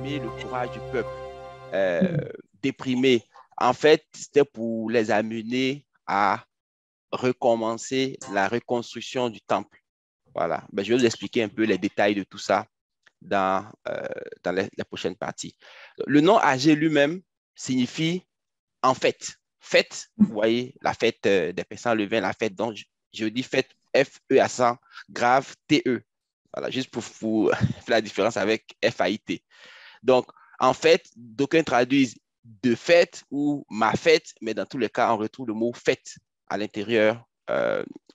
calmer le courage du peuple déprimé. En fait, c'était pour les amener à recommencer la reconstruction du temple. Voilà. Ben, je vais vous expliquer un peu les détails de tout ça dans la prochaine partie. Le nom Agé lui-même signifie en fait. Fête, vous voyez, la fête des Pessins Levain, la fête, donc je dis fête, F-E accent grave, T-E. Voilà, juste pour faire la différence avec F-A-I-T. Donc, en fait, d'aucuns traduisent de fête ou ma fête, mais dans tous les cas, on retrouve le mot fête à l'intérieur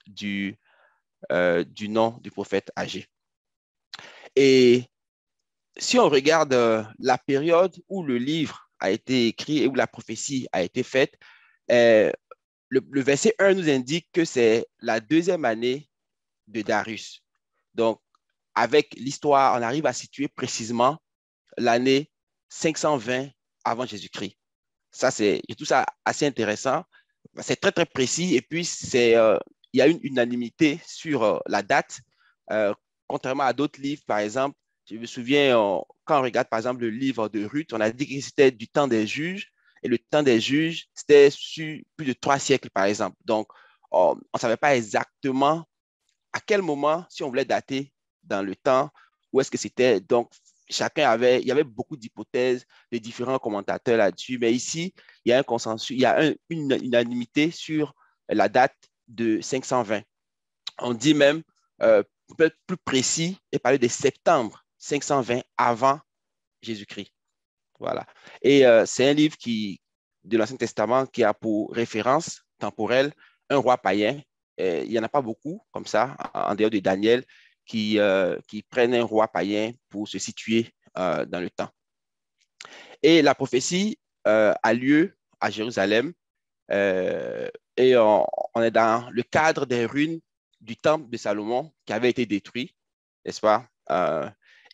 du nom du prophète Agé. Et si on regarde la période où le livre a été écrit et où la prophétie a été faite, le verset 1 nous indique que c'est la deuxième année de Darius. Donc, avec l'histoire, on arrive à situer précisément l'année 520 avant Jésus-Christ. Ça, je trouve ça assez intéressant. C'est très, très précis. Et puis, il y a une unanimité sur la date. Contrairement à d'autres livres, par exemple, je me souviens, quand on regarde, par exemple, le livre de Ruth, on a dit que c'était du temps des juges. Et le temps des juges, c'était sur plus de 3 siècles, par exemple. Donc, on ne savait pas exactement à quel moment, si on voulait dater dans le temps, où est-ce que c'était. Donc, il y avait beaucoup d'hypothèses de différents commentateurs là-dessus. Mais ici, il y a un consensus, il y a une unanimité sur la date de 520. On dit même, peut-être plus précis, et parler de septembre 520 avant Jésus-Christ. Voilà. Et c'est un livre de l'Ancien Testament qui a pour référence temporelle un roi païen. Il n'y en a pas beaucoup comme ça, en dehors de Daniel, qui prennent un roi païen pour se situer dans le temps. Et la prophétie a lieu à Jérusalem et on est dans le cadre des ruines du temple de Salomon qui avait été détruit, n'est-ce pas?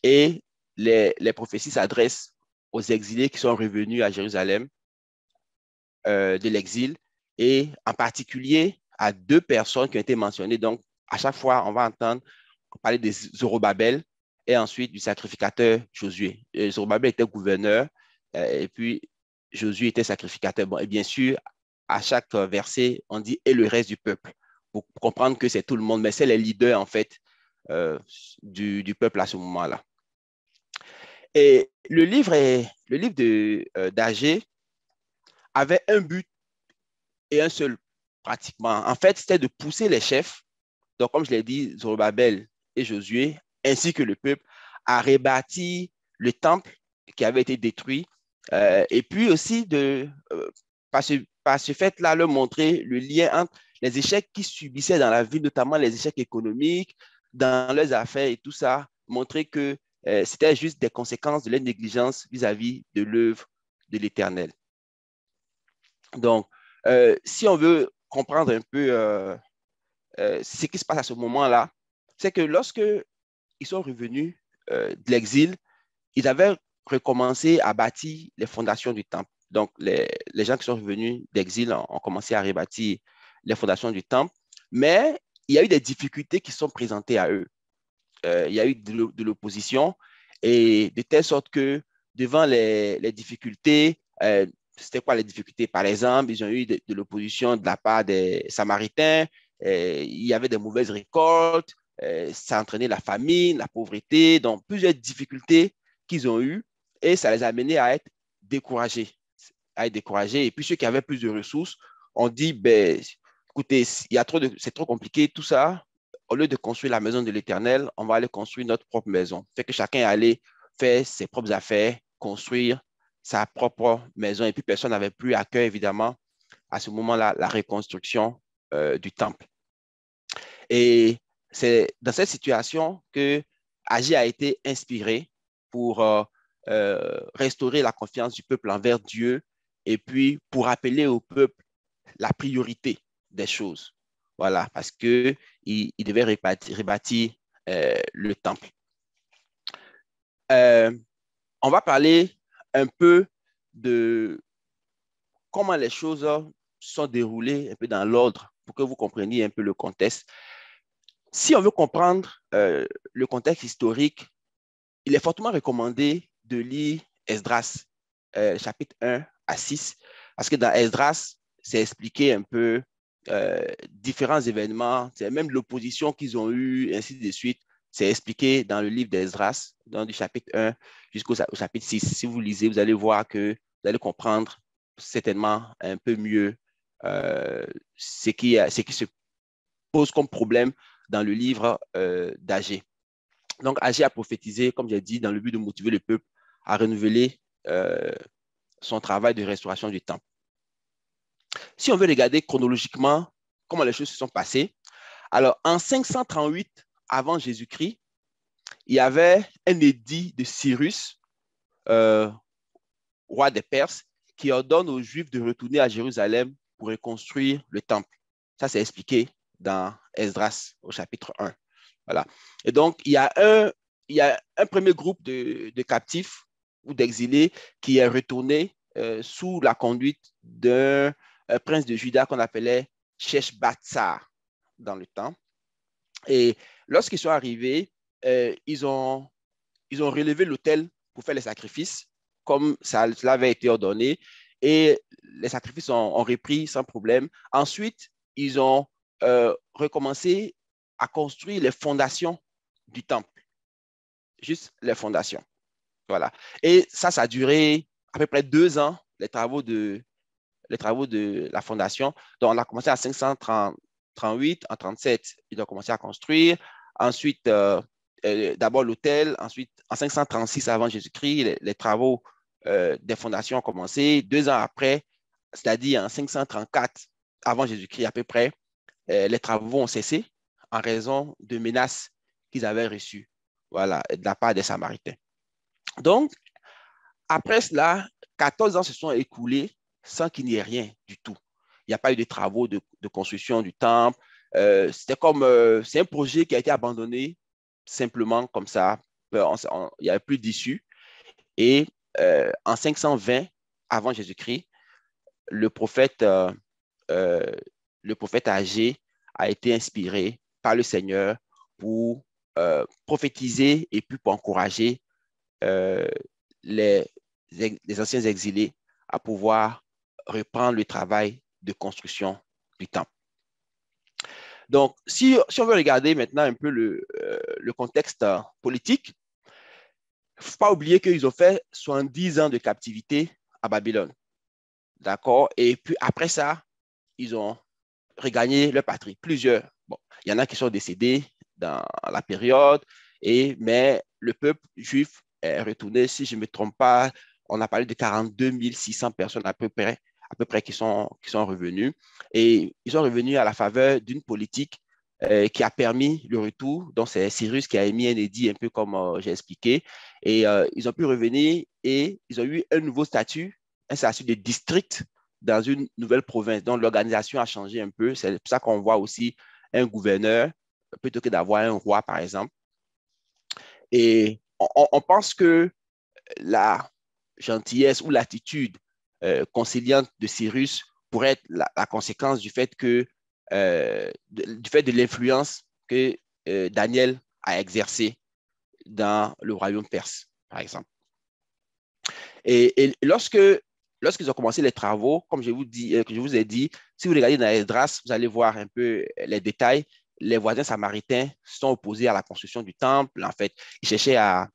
Et les prophéties s'adressent aux exilés qui sont revenus à Jérusalem de l'exil et en particulier à 2 personnes qui ont été mentionnées. Donc, à chaque fois, on va entendre parler de Zorobabel et ensuite du sacrificateur Josué. Zorobabel était gouverneur et puis Josué était sacrificateur. Bon, et bien sûr, à chaque verset, on dit et le reste du peuple pour comprendre que c'est tout le monde, mais c'est les leaders en fait du peuple à ce moment-là. Et le livre d'Agé avait un but et un seul pratiquement. En fait, c'était de pousser les chefs, donc comme je l'ai dit, Zorobabel et Josué, ainsi que le peuple, à rebâtir le temple qui avait été détruit, et puis aussi par ce fait-là, leur montrer le lien entre les échecs qu'ils subissaient dans la vie, notamment les échecs économiques, dans leurs affaires et tout ça, montrer que c'était juste des conséquences de leur négligence vis-à-vis de l'œuvre de l'Éternel. Donc, si on veut comprendre un peu ce qui se passe à ce moment-là, c'est que lorsque ils sont revenus de l'exil, ils avaient recommencé à bâtir les fondations du temple. Donc, les gens qui sont revenus d'exil ont commencé à rebâtir les fondations du temple, mais il y a eu des difficultés qui sont présentées à eux. Il y a eu de l'opposition et de telle sorte que devant les difficultés, c'était quoi les difficultés? Par exemple, ils ont eu de l'opposition de la part des Samaritains, il y avait des mauvaises récoltes, ça entraînait la famine, la pauvreté, donc plusieurs difficultés qu'ils ont eues et ça les a amenés à être découragés. Et puis ceux qui avaient plus de ressources ont dit, ben, écoutez, c'est trop compliqué tout ça. Au lieu de construire la maison de l'Éternel, on va aller construire notre propre maison. Fait que chacun est allé faire ses propres affaires, construire sa propre maison. Et puis personne n'avait plus à cœur, évidemment, à ce moment-là, la reconstruction du temple. Et c'est dans cette situation que Agé a été inspiré pour restaurer la confiance du peuple envers Dieu et puis pour rappeler au peuple la priorité des choses. Voilà, parce qu'il devait rebâtir le temple. On va parler un peu de comment les choses sont déroulées un peu dans l'ordre pour que vous compreniez un peu le contexte. Si on veut comprendre le contexte historique, il est fortement recommandé de lire Esdras, chapitre 1 à 6, parce que dans Esdras, c'est expliqué un peu différents événements, même l'opposition qu'ils ont eue, ainsi de suite. C'est expliqué dans le livre d'Esdras, du chapitre 1 jusqu'au chapitre 6. Si vous lisez, vous allez voir que vous allez comprendre certainement un peu mieux ce qui se pose comme problème dans le livre d'Agé. Donc, Agé a prophétisé, comme j'ai dit, dans le but de motiver le peuple à renouveler son travail de restauration du temple. Si on veut regarder chronologiquement comment les choses se sont passées, alors en 538 avant Jésus-Christ, il y avait un édit de Cyrus, roi des Perses, qui ordonne aux Juifs de retourner à Jérusalem pour reconstruire le temple. Ça, c'est expliqué dans Esdras au chapitre 1. Voilà. Et donc, il y a un premier groupe de captifs ou d'exilés qui est retourné sous la conduite d'un prince de Juda qu'on appelait Sheshbatsar dans le temps. Et lorsqu'ils sont arrivés, ils ont relevé l'autel pour faire les sacrifices, comme cela avait été ordonné, et les sacrifices ont repris sans problème. Ensuite, ils ont recommencé à construire les fondations du temple, juste les fondations. Voilà. Et ça a duré à peu près 2 ans, les travaux de la fondation. Donc, on a commencé à 538, en 37, ils ont commencé à construire. Ensuite, d'abord l'autel, ensuite, en 536 avant Jésus-Christ, les travaux des fondations ont commencé. 2 ans après, c'est-à-dire en 534 avant Jésus-Christ à peu près, les travaux ont cessé en raison de menaces qu'ils avaient reçues, voilà, de la part des Samaritains. Donc, après cela, 14 ans se sont écoulés sans qu'il n'y ait rien du tout. Il n'y a pas eu de travaux de construction du temple. C'est un projet qui a été abandonné simplement comme ça. Il n'y avait plus d'issue. Et en 520 avant Jésus-Christ, le prophète Agé a été inspiré par le Seigneur pour prophétiser et puis pour encourager les anciens exilés à pouvoir reprendre le travail de construction du temple. Donc, si on veut regarder maintenant un peu le contexte politique, il ne faut pas oublier qu'ils ont fait 70 ans de captivité à Babylone. D'accord? Et puis après ça, ils ont regagné leur patrie. Plusieurs. Bon, il y en a qui sont décédés dans la période, mais le peuple juif est retourné, si je ne me trompe pas, on a parlé de 42 600 personnes à peu près qui sont revenus. Et ils sont revenus à la faveur d'une politique qui a permis le retour. Donc, c'est Cyrus qui a émis un édit, un peu comme j'ai expliqué. Et ils ont pu revenir et ils ont eu un nouveau statut, un statut de district dans une nouvelle province. Donc, l'organisation a changé un peu. C'est pour ça qu'on voit aussi un gouverneur plutôt que d'avoir un roi, par exemple. Et on pense que la gentillesse ou l'attitude conciliante de Cyrus pourrait être la conséquence du fait de l'influence que Daniel a exercée dans le royaume perse, par exemple. Et lorsqu'ils ont commencé les travaux, comme je vous ai dit, si vous regardez dans Esdras, vous allez voir un peu les détails. Les voisins samaritains sont opposés à la construction du temple. En fait, ils cherchaient à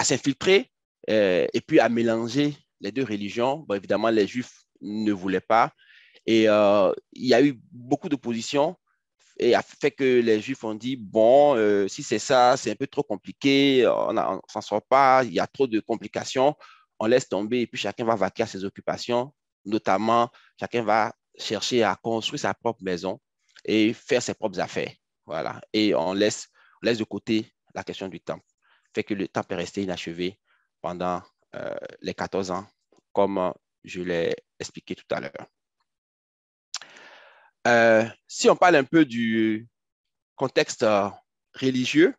s'infiltrer et puis à mélanger les deux religions. Bon, évidemment, les Juifs ne voulaient pas. Et il y a eu beaucoup d'opposition et a fait que les Juifs ont dit, bon, si c'est ça, c'est un peu trop compliqué, on ne s'en sort pas, il y a trop de complications, on laisse tomber et puis chacun va vaquer à ses occupations, notamment chacun va chercher à construire sa propre maison et faire ses propres affaires. Voilà. Et on laisse de côté la question du temple. Fait que le temple est resté inachevé pendant les 14 ans, comme je l'ai expliqué tout à l'heure. Si on parle un peu du contexte religieux,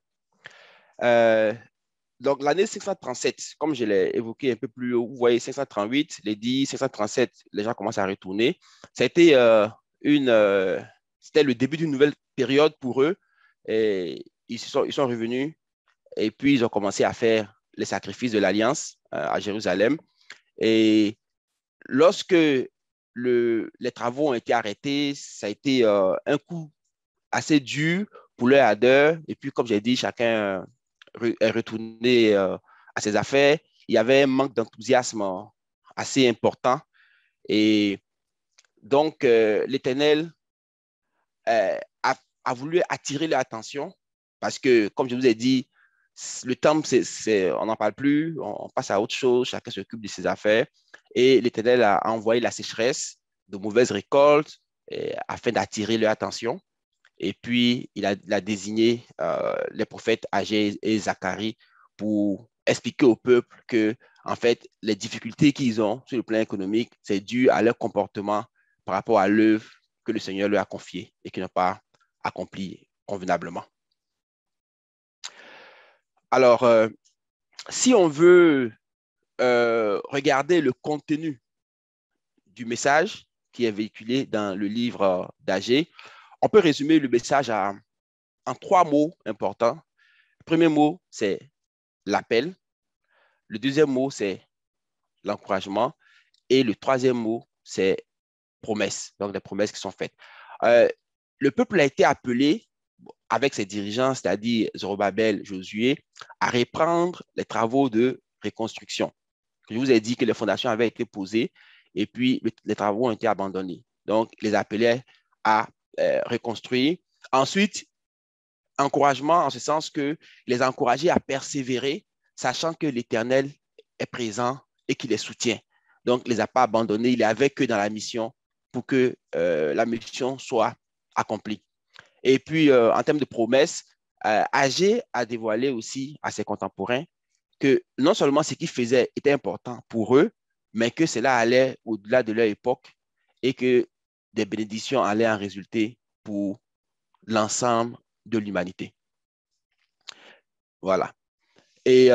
donc l'année 537, comme je l'ai évoqué un peu plus haut, vous voyez 538, l'édit 537, les gens commencent à retourner. Ça a été c'était le début d'une nouvelle période pour eux. Et ils sont revenus et puis ils ont commencé à faire les sacrifices de l'Alliance à Jérusalem. Et lorsque les travaux ont été arrêtés, ça a été un coup assez dur pour leur ardeur. Et puis, comme j'ai dit, chacun est retourné à ses affaires. Il y avait un manque d'enthousiasme assez important. Et donc, l'Éternel a voulu attirer leur attention parce que, comme je vous ai dit, le temple, on n'en parle plus, on passe à autre chose, chacun s'occupe de ses affaires. Et l'Éternel a envoyé la sécheresse, de mauvaises récoltes, afin d'attirer leur attention. Et puis, il a désigné les prophètes Agé et Zacharie pour expliquer au peuple que, en fait, les difficultés qu'ils ont sur le plan économique, c'est dû à leur comportement par rapport à l'œuvre que le Seigneur leur a confiée et qu'ils n'ont pas accompli convenablement. Alors, si on veut regarder le contenu du message qui est véhiculé dans le livre d'Agé, on peut résumer le message en 3 mots importants. Le premier mot, c'est l'appel. Le deuxième mot, c'est l'encouragement. Et le troisième mot, c'est promesse. Donc, les promesses qui sont faites. Le peuple a été appelé avec ses dirigeants, c'est-à-dire Zorobabel, Josué, à reprendre les travaux de reconstruction. Je vous ai dit que les fondations avaient été posées et puis les travaux ont été abandonnés. Donc, les appelait à reconstruire. Ensuite, encouragement en ce sens que les encourager à persévérer, sachant que l'Éternel est présent et qu'il les soutient. Donc, il ne les a pas abandonnés, il est avec eux dans la mission pour que la mission soit accomplie. Et puis, en termes de promesses, Agé a dévoilé aussi à ses contemporains que non seulement ce qu'ils faisaient était important pour eux, mais que cela allait au-delà de leur époque et que des bénédictions allaient en résulter pour l'ensemble de l'humanité. Voilà. Et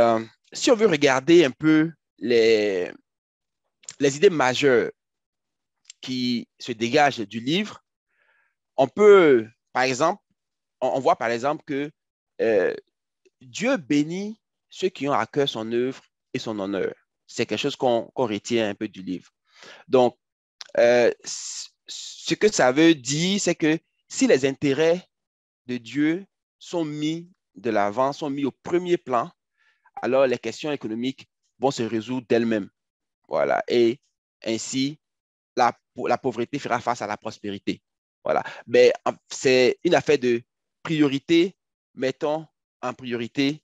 si on veut regarder un peu les idées majeures qui se dégagent du livre, on peut, par exemple, on voit par exemple que euh, Dieu bénit ceux qui ont à cœur son œuvre et son honneur. C'est quelque chose qu'on retient un peu du livre. Donc, ce que ça veut dire, c'est que si les intérêts de Dieu sont mis de l'avant, sont mis au premier plan, alors les questions économiques vont se résoudre d'elles-mêmes. Voilà. Et ainsi, la pauvreté fera face à la prospérité. Voilà. Mais c'est une affaire de priorité. Mettons en priorité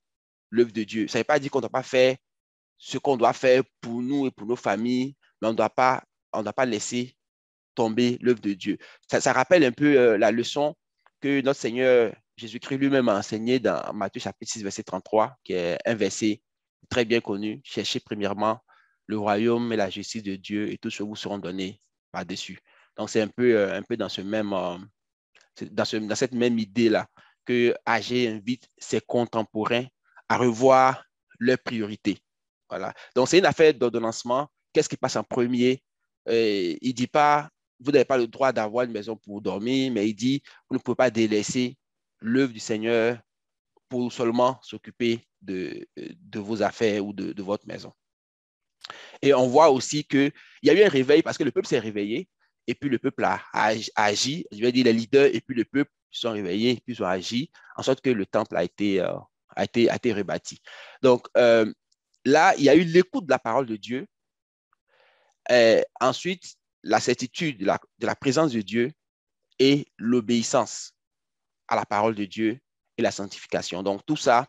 l'œuvre de Dieu. Ça ne veut pas dire qu'on ne doit pas faire ce qu'on doit faire pour nous et pour nos familles, mais on ne doit pas laisser tomber l'œuvre de Dieu. Ça rappelle un peu la leçon que notre Seigneur Jésus-Christ lui-même a enseigné dans Matthieu chapitre 6, verset 33, qui est un verset très bien connu. Cherchez premièrement le royaume et la justice de Dieu et tout ce vous seront donnés par-dessus. Donc, c'est un peu dans dans cette même idée-là que Agé invite ses contemporains à revoir leurs priorités. Voilà. Donc, c'est une affaire d'ordonnancement. Qu'est-ce qui passe en premier? Il ne dit pas, vous n'avez pas le droit d'avoir une maison pour dormir, mais il dit, vous ne pouvez pas délaisser l'œuvre du Seigneur pour seulement s'occuper de vos affaires ou de votre maison. Et on voit aussi qu'il y a eu un réveil parce que le peuple s'est réveillé et puis le peuple a agi. Je vais dire les leaders et puis le peuple sont réveillés et puis ils ont agi en sorte que le temple a été rebâti. Donc là, il y a eu l'écoute de la parole de Dieu. Ensuite, la certitude de la présence de Dieu et l'obéissance à la parole de Dieu et la sanctification. Donc tout ça,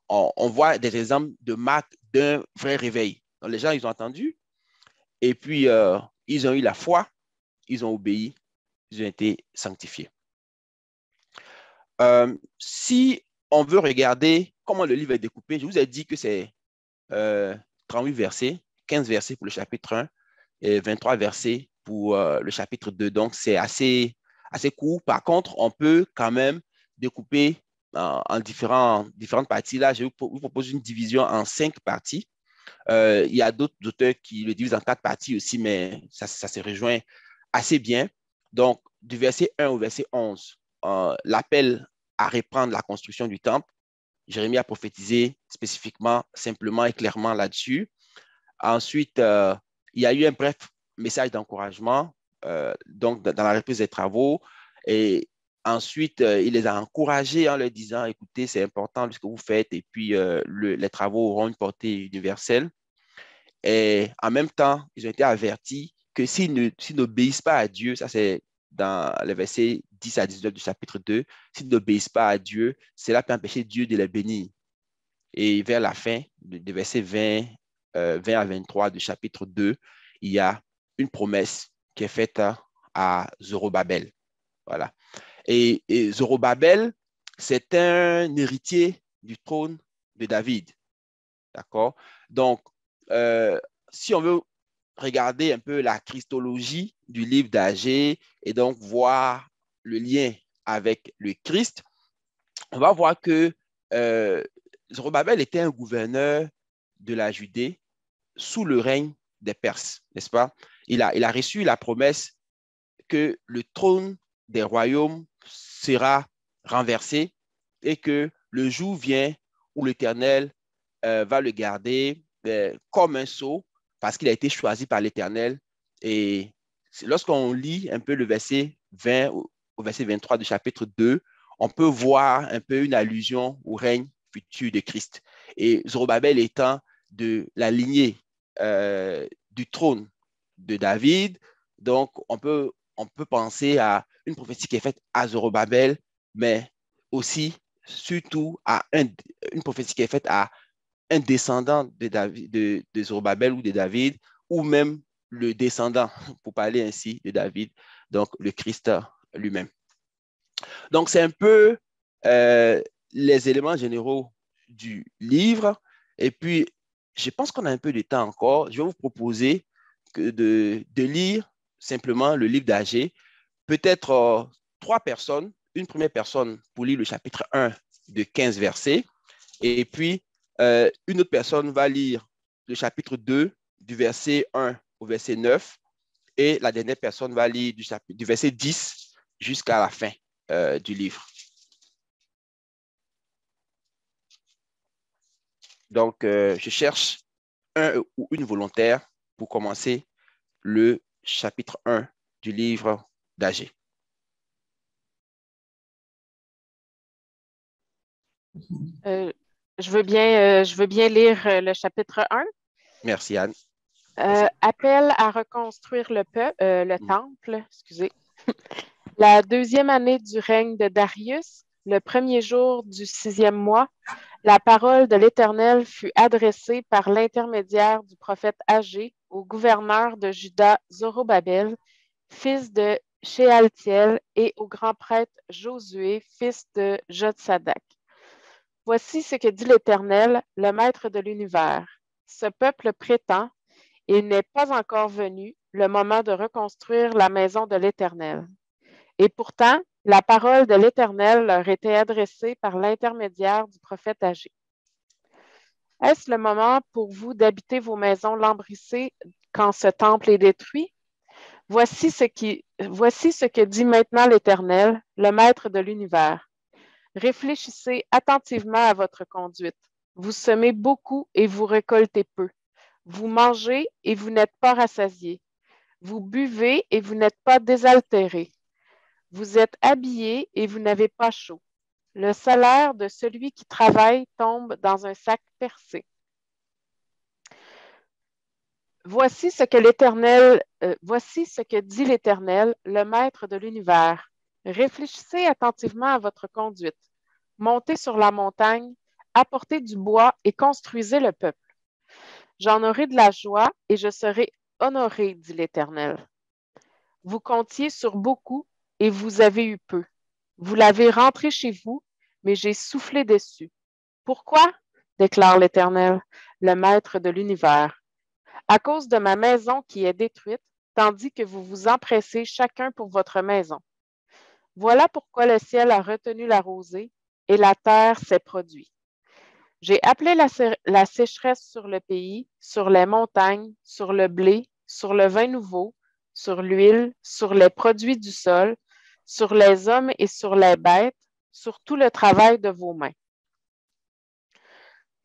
on voit des exemples de marques d'un vrai réveil. Donc, les gens, ils ont entendu et puis ils ont eu la foi, ils ont obéi, ils ont été sanctifiés. Si on veut regarder comment le livre est découpé, je vous ai dit que c'est 38 versets, 15 versets pour le chapitre 1 et 23 versets pour le chapitre 2. Donc, c'est assez court. Par contre, on peut quand même découper en différentes parties. Là, je vous propose une division en 5 parties. Il y a d'autres auteurs qui le divisent en 4 parties aussi, mais ça se rejoint assez bien. Donc, du verset 1 au verset 11, l'appel à reprendre la construction du temple. Jérémie a prophétisé spécifiquement, simplement et clairement là-dessus. Ensuite, il y a eu un bref message d'encouragement donc dans la reprise des travaux. Et ensuite, il les a encouragés en leur disant, écoutez, c'est important ce que vous faites et puis les travaux auront une portée universelle. Et en même temps, ils ont été avertis que s'ils n'obéissent pas à Dieu, ça c'est dans les versets 10 à 19 du chapitre 2, s'ils n'obéissent pas à Dieu, cela peut empêcher Dieu de les bénir. Et vers la fin, de versets 20, 20 à 23 du chapitre 2, il y a une promesse qui est faite à Zorobabel. Voilà. Et Zorobabel, c'est un héritier du trône de David. D'accord? Donc, euh, si on veut regarder un peu la christologie du livre d'Agée et donc voir le lien avec le Christ, on va voir que euh, Zorobabel était un gouverneur de la Judée sous le règne des Perses, n'est-ce pas? Il a reçu la promesse que le trône des royaumes sera renversé et que le jour vient où l'Éternel va le garder comme un sceau parce qu'il a été choisi par l'Éternel. Et lorsqu'on lit un peu le verset 20 au verset 23 du chapitre 2, on peut voir un peu une allusion au règne futur de Christ. Et Zorobabel étant de la lignée du trône de David, donc on peut penser à une prophétie qui est faite à Zorobabel, mais aussi, surtout, une prophétie qui est faite à un descendant de Zorobabel ou de David, ou même le descendant, pour parler ainsi, de David, donc le Christ lui-même. Donc, c'est un peu euh, les éléments généraux du livre. Et puis, je pense qu'on a un peu de temps encore. Je vais vous proposer de lire simplement le livre d'Agée. Peut-être trois personnes. Une première personne pour lire le chapitre 1 de 15 versets. Et puis, une autre personne va lire le chapitre 2 du verset 1 au verset 9. Et la dernière personne va lire du verset 10 jusqu'à la fin du livre. Donc, je cherche un ou une volontaire pour commencer le chapitre 1 du livre d'Agée. Euh, je veux bien lire le chapitre 1. Merci, Anne. Vas-y. Appel à reconstruire le temple, excusez. La deuxième année du règne de Darius, le premier jour du sixième mois, la parole de l'Éternel fut adressée par l'intermédiaire du prophète Agé au gouverneur de Juda Zorobabel, fils de Shealtiel, et au grand prêtre Josué, fils de Jotsadak. Voici ce que dit l'Éternel, le Maître de l'univers. Ce peuple prétend, il n'est pas encore venu le moment de reconstruire la maison de l'Éternel. Et pourtant, la parole de l'Éternel leur était adressée par l'intermédiaire du prophète Agé. Est-ce le moment pour vous d'habiter vos maisons lambrissées quand ce temple est détruit? Voici ce que dit maintenant l'Éternel, le Maître de l'univers. Réfléchissez attentivement à votre conduite. Vous semez beaucoup et vous récoltez peu. Vous mangez et vous n'êtes pas rassasiés. Vous buvez et vous n'êtes pas désaltérés. Vous êtes habillés et vous n'avez pas chaud. Le salaire de celui qui travaille tombe dans un sac percé. Voici ce que dit l'Éternel, le Maître de l'univers. Réfléchissez attentivement à votre conduite. Montez sur la montagne, apportez du bois et construisez le peuple. J'en aurai de la joie et je serai honoré, dit l'Éternel. Vous comptiez sur beaucoup et vous avez eu peu. Vous l'avez rentré chez vous, mais j'ai soufflé dessus. Pourquoi? Déclare l'Éternel, le Maître de l'univers. À cause de ma maison qui est détruite, tandis que vous vous empressez chacun pour votre maison. Voilà pourquoi le ciel a retenu la rosée et la terre s'est produite. J'ai appelé la sécheresse sur le pays, sur les montagnes, sur le blé, sur le vin nouveau, sur l'huile, sur les produits du sol, sur les hommes et sur les bêtes, sur tout le travail de vos mains.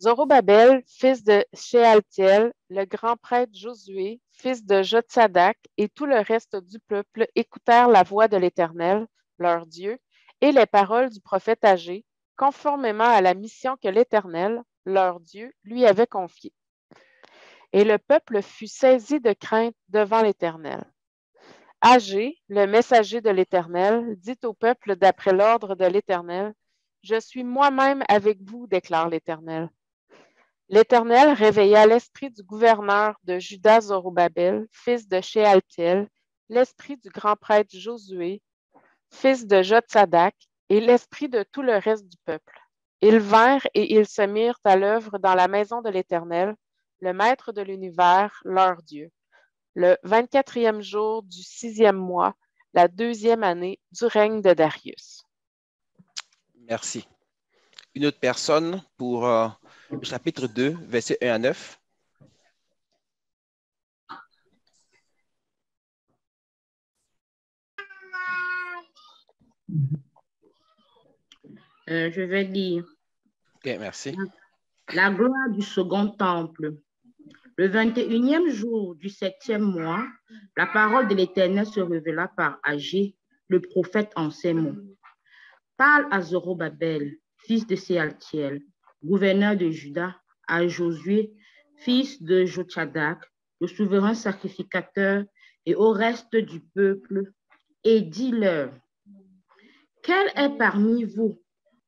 Zorobabel, fils de Shealtiel, le grand prêtre Josué, fils de Jotsadak, et tout le reste du peuple écoutèrent la voix de l'Éternel, leur Dieu, et les paroles du prophète Agé, conformément à la mission que l'Éternel, leur Dieu, lui avait confiée. Et le peuple fut saisi de crainte devant l'Éternel. Agé, le messager de l'Éternel, dit au peuple d'après l'ordre de l'Éternel, « Je suis moi-même avec vous, déclare l'Éternel. » L'Éternel réveilla l'esprit du gouverneur de Juda Zorobabel, fils de Shealtiel, l'esprit du grand prêtre Josué, fils de Jotsadak, et l'esprit de tout le reste du peuple. Ils vinrent et ils se mirent à l'œuvre dans la maison de l'Éternel, le Maître de l'univers, leur Dieu, le 24e jour du 6e mois, la 2e année du règne de Darius. Merci. Une autre personne pour le chapitre 2, versets 1 à 9. Je vais lire. Ok, merci. La gloire du second temple. Le 21e jour du 7e mois, la parole de l'Éternel se révéla par Agé, le prophète, en ces mots. Parle à Zorobabel, fils de Shealtiel, gouverneur de Juda, à Josué, fils de Jotsadak, le souverain sacrificateur, et au reste du peuple, et dis-leur, quel est parmi vous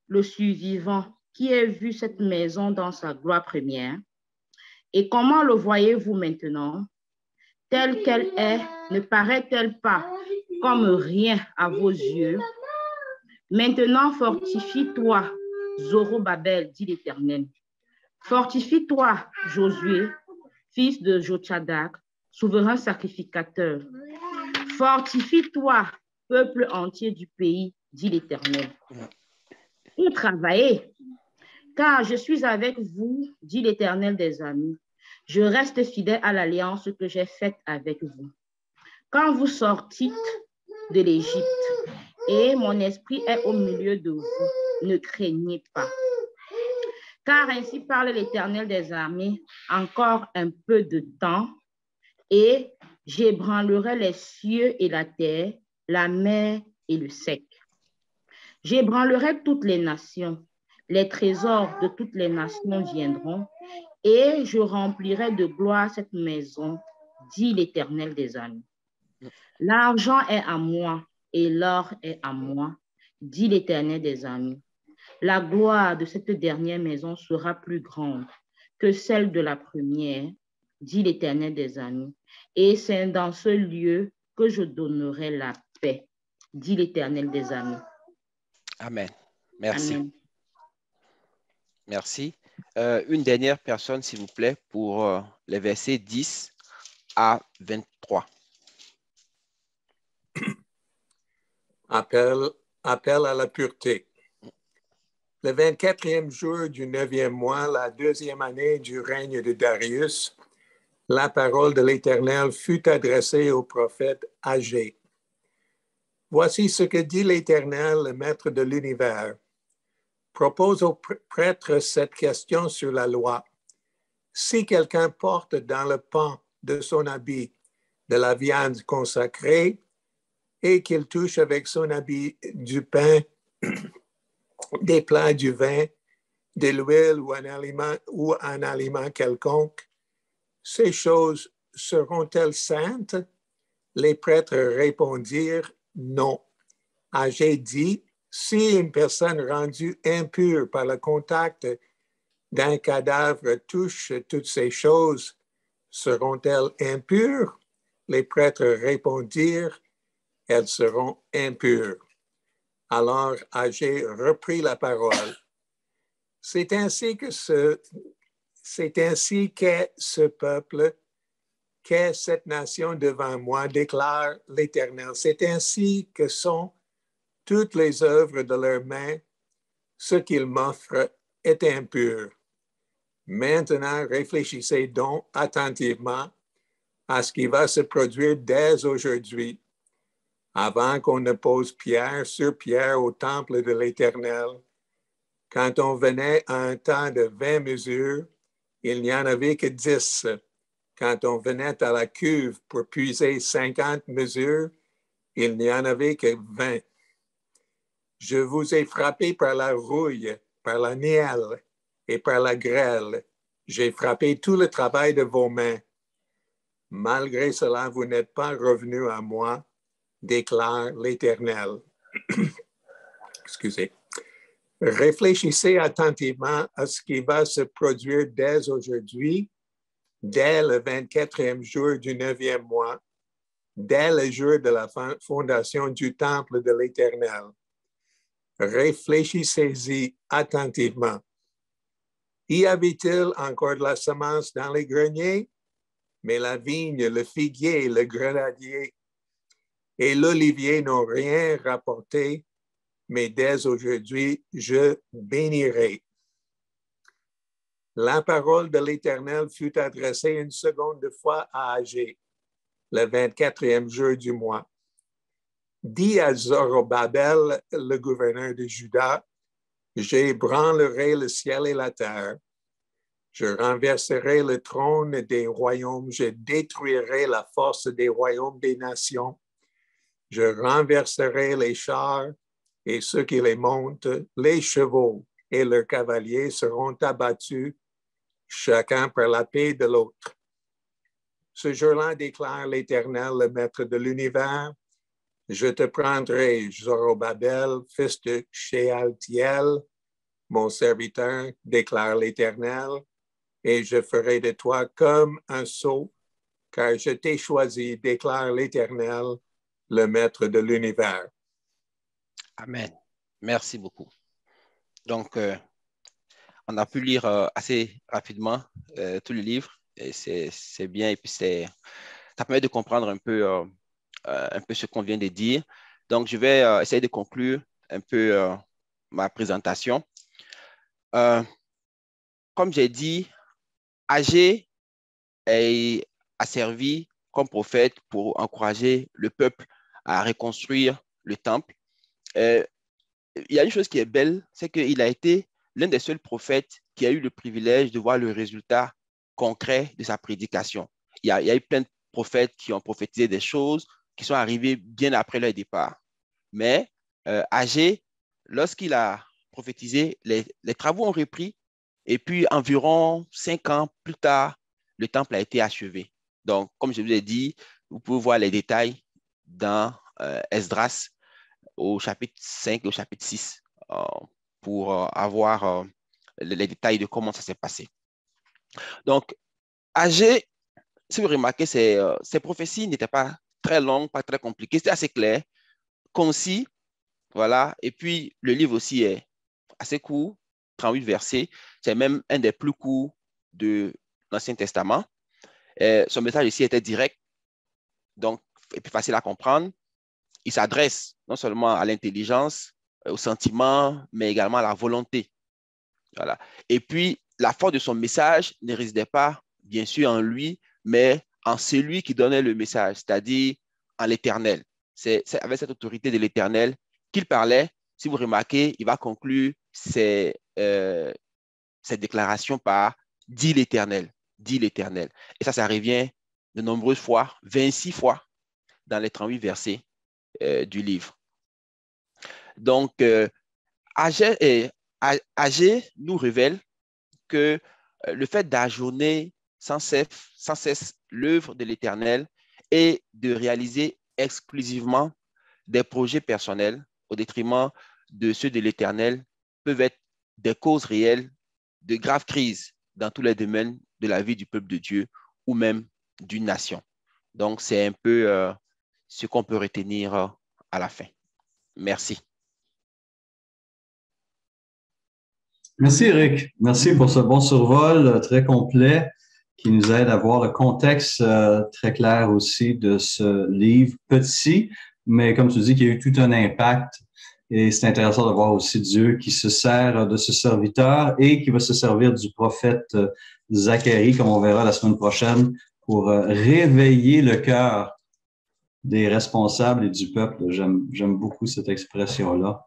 le survivant qui ait vu cette maison dans sa gloire première? Et comment le voyez-vous maintenant? Telle qu'elle est, ne paraît-elle pas comme rien à vos yeux? Maintenant, fortifie-toi, Zorobabel, dit l'Éternel. Fortifie-toi, Josué, fils de Jotsadak, souverain sacrificateur. Fortifie-toi, peuple entier du pays, dit l'Éternel. Et travaillez, car je suis avec vous, dit l'Éternel des armées. Je reste fidèle à l'alliance que j'ai faite avec vous. Quand vous sortîtes de l'Égypte, et mon esprit est au milieu de vous, ne craignez pas. Car ainsi parle l'Éternel des armées, encore un peu de temps, et j'ébranlerai les cieux et la terre, la mer et le sec. J'ébranlerai toutes les nations, les trésors de toutes les nations viendront, et je remplirai de gloire cette maison, dit l'Éternel des armées. L'argent est à moi et l'or est à moi, dit l'Éternel des armées. La gloire de cette dernière maison sera plus grande que celle de la première, dit l'Éternel des armées. Et c'est dans ce lieu que je donnerai la paix, dit l'Éternel des armées. Amen. Merci. Amen. Merci. Une dernière personne, s'il vous plaît, pour les versets 10 à 23. Appel à la pureté. Le 24e jour du 9e mois, la 2e année du règne de Darius, la parole de l'Éternel fut adressée au prophète Agé. Voici ce que dit l'Éternel, le Maître de l'univers. Propose au prêtre cette question sur la loi. Si quelqu'un porte dans le pan de son habit de la viande consacrée et qu'il touche avec son habit du pain, des plats, du vin, de l'huile ou un aliment quelconque, ces choses seront-elles saintes? Les prêtres répondirent non. Agé dit, si une personne rendue impure par le contact d'un cadavre touche toutes ces choses, seront-elles impures? Les prêtres répondirent, elles seront impures. Alors Agé reprit la parole. C'est ainsi qu'est ce peuple, qu'est cette nation devant moi, déclare l'Éternel. C'est ainsi que sont toutes les œuvres de leurs mains. Ce qu'ils m'offrent est impur. Maintenant, réfléchissez donc attentivement à ce qui va se produire dès aujourd'hui, avant qu'on ne pose pierre sur pierre au temple de l'Éternel, Quand on venait à un temps de 20 mesures, il n'y en avait que 10. Quand on venait à la cuve pour puiser 50 mesures, il n'y en avait que 20. Je vous ai frappé par la rouille, par la nielle et par la grêle. J'ai frappé tout le travail de vos mains. Malgré cela, vous n'êtes pas revenus à moi, déclare l'Éternel. Excusez. Réfléchissez attentivement à ce qui va se produire dès aujourd'hui, dès le 24e jour du 9e mois, dès le jour de la fondation du temple de l'Éternel. Réfléchissez-y attentivement. Y avait-il encore de la semence dans les greniers? Mais la vigne, le figuier, le grenadier et l'olivier n'ont rien rapporté, mais dès aujourd'hui, je bénirai. La parole de l'Éternel fut adressée une seconde fois à Agé, le 24e jour du mois. Dis à Zorobabel, le gouverneur de Juda, j'ébranlerai le ciel et la terre. Je renverserai le trône des royaumes, je détruirai la force des royaumes des nations. Je renverserai les chars et ceux qui les montent, les chevaux et leurs cavaliers seront abattus, chacun par la paix de l'autre. Ce jour-là, déclare l'Éternel, le Maître de l'univers, je te prendrai, Zorobabel, fils de Shealtiel, mon serviteur, déclare l'Éternel, et je ferai de toi comme un sceau, car je t'ai choisi, déclare l'Éternel, le Maître de l'univers. Amen. Merci beaucoup. Donc, on a pu lire assez rapidement tout le livre, et c'est bien, et puis ça permet de comprendre un peu ce qu'on vient de dire. Donc, je vais essayer de conclure un peu ma présentation. Comme j'ai dit, Agé a servi comme prophète pour encourager le peuple à reconstruire le temple. Il y a une chose qui est belle, c'est qu'il a été l'un des seuls prophètes qui a eu le privilège de voir le résultat concret de sa prédication. Il y a eu plein de prophètes qui ont prophétisé des choses qui sont arrivées bien après leur départ. Mais Agé, lorsqu'il a prophétisé, les travaux ont repris et puis environ 5 ans plus tard, le temple a été achevé. Donc, comme je vous ai dit, vous pouvez voir les détails dans Esdras au chapitre 5 et au chapitre 6 pour avoir les détails de comment ça s'est passé. Donc, Agé, si vous remarquez, ces prophéties n'étaient pas très longues, pas très compliquées, c'était assez clair, concis, voilà. Et puis, le livre aussi est assez court, 38 versets. C'est même un des plus courts de l'Ancien Testament. Son message ici était direct, donc, et puis facile à comprendre. Il s'adresse non seulement à l'intelligence, au sentiment, mais également à la volonté. Voilà. Et puis, la force de son message ne résidait pas, bien sûr, en lui, mais en celui qui donnait le message, c'est-à-dire en l'Éternel. C'est avec cette autorité de l'Éternel qu'il parlait. Si vous remarquez, il va conclure ses déclarations par « dit l'Éternel », « dit l'Éternel ». Et ça revient de nombreuses fois, 26 fois dans les 38 versets du livre. Donc, Agé nous révèle que le fait d'ajourner sans cesse l'œuvre de l'Éternel et de réaliser exclusivement des projets personnels au détriment de ceux de l'Éternel peuvent être des causes réelles de graves crises dans tous les domaines de la vie du peuple de Dieu ou même d'une nation. Donc, c'est un peu ce qu'on peut retenir à la fin. Merci. Merci, Eric. Merci pour ce bon survol très complet qui nous aide à voir le contexte très clair aussi de ce livre petit, mais comme tu dis, qui a eu tout un impact. Et c'est intéressant de voir aussi Dieu qui se sert de ce serviteur et qui va se servir du prophète Zacharie, comme on verra la semaine prochaine, pour réveiller le cœur des responsables et du peuple. J'aime beaucoup cette expression-là.